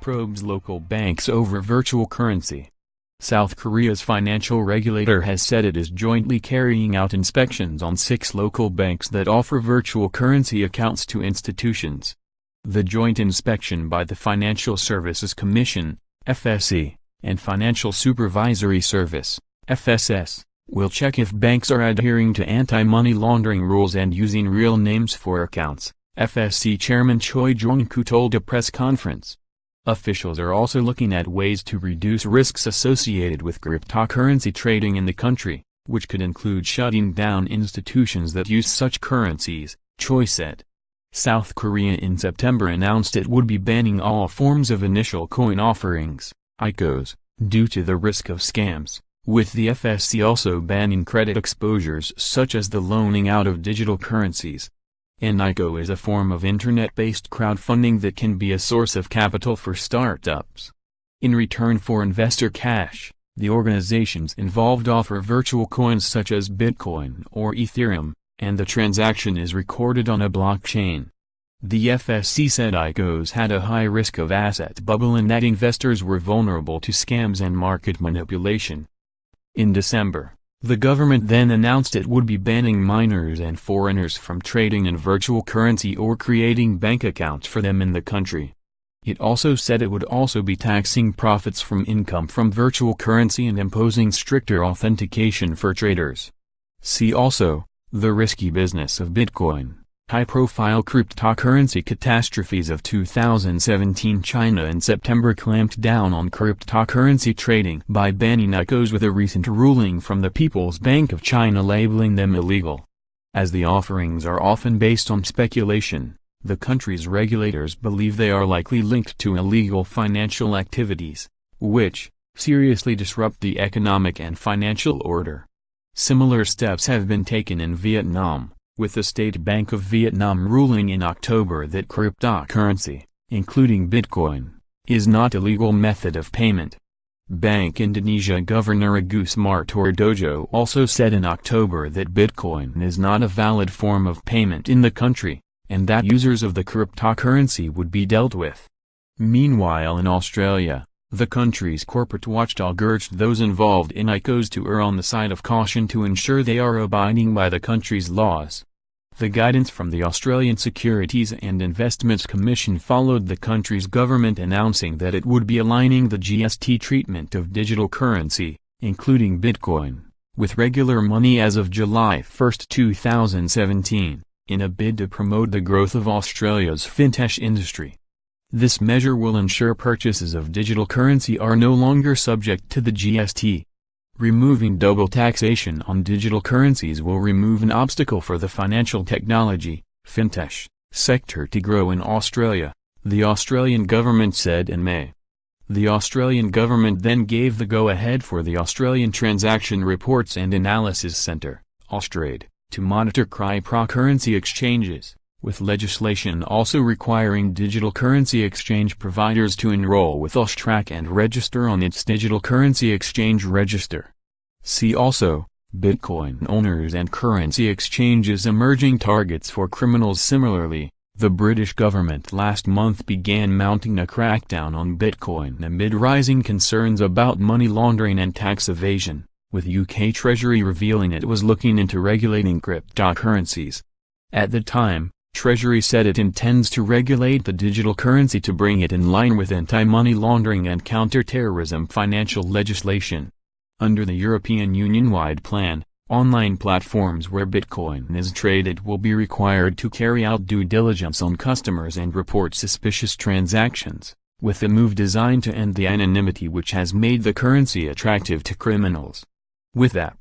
probes local banks over virtual currency. South Korea's financial regulator has said it is jointly carrying out inspections on 6 local banks that offer virtual currency accounts to institutions. The joint inspection by the Financial Services Commission, FSC, and Financial Supervisory Service, FSS, will check if banks are adhering to anti-money laundering rules and using real names for accounts, FSC Chairman Choi Jong-ku told a press conference. Officials are also looking at ways to reduce risks associated with cryptocurrency trading in the country, which could include shutting down institutions that use such currencies, Choi said. South Korea in September announced it would be banning all forms of initial coin offerings, ICOs, due to the risk of scams, with the FSC also banning credit exposures such as the loaning out of digital currencies. An ICO is a form of internet-based crowdfunding that can be a source of capital for startups. In return for investor cash, the organizations involved offer virtual coins such as Bitcoin or Ethereum, and the transaction is recorded on a blockchain. The FSC said ICOs had a high risk of asset bubble and that investors were vulnerable to scams and market manipulation. In December, the government then announced it would be banning minors and foreigners from trading in virtual currency or creating bank accounts for them in the country. It also said it would also be taxing profits from income from virtual currency and imposing stricter authentication for traders. See also, the risky business of Bitcoin. High-profile cryptocurrency catastrophes of 2017. China in September clamped down on cryptocurrency trading by banning ICOs with a recent ruling from the People's Bank of China labeling them illegal. As the offerings are often based on speculation, the country's regulators believe they are likely linked to illegal financial activities, which seriously disrupt the economic and financial order. Similar steps have been taken in Vietnam, with the State Bank of Vietnam ruling in October that cryptocurrency, including Bitcoin, is not a legal method of payment. Bank Indonesia Governor Agus Martowardojo also said in October that Bitcoin is not a valid form of payment in the country, and that users of the cryptocurrency would be dealt with. Meanwhile in Australia, the country's corporate watchdog urged those involved in ICOs to err on the side of caution to ensure they are abiding by the country's laws. The guidance from the Australian Securities and Investments Commission followed the country's government announcing that it would be aligning the GST treatment of digital currency, including Bitcoin, with regular money as of July 1, 2017, in a bid to promote the growth of Australia's fintech industry. This measure will ensure purchases of digital currency are no longer subject to the GST. Removing double taxation on digital currencies will remove an obstacle for the financial technology, fintech, sector to grow in Australia, the Australian government said in May. The Australian government then gave the go-ahead for the Australian Transaction Reports and Analysis Centre, Austrade, to monitor cryptocurrency exchanges, with legislation also requiring digital currency exchange providers to enroll with AUSTRAC and register on its digital currency exchange register. See also, Bitcoin owners and currency exchanges emerging targets for criminals. Similarly, the British government last month began mounting a crackdown on Bitcoin amid rising concerns about money laundering and tax evasion, with UK Treasury revealing it was looking into regulating cryptocurrencies. At the time, Treasury said it intends to regulate the digital currency to bring it in line with anti-money laundering and counter-terrorism financial legislation. Under the European Union-wide plan, online platforms where Bitcoin is traded will be required to carry out due diligence on customers and report suspicious transactions, with the move designed to end the anonymity which has made the currency attractive to criminals. With that,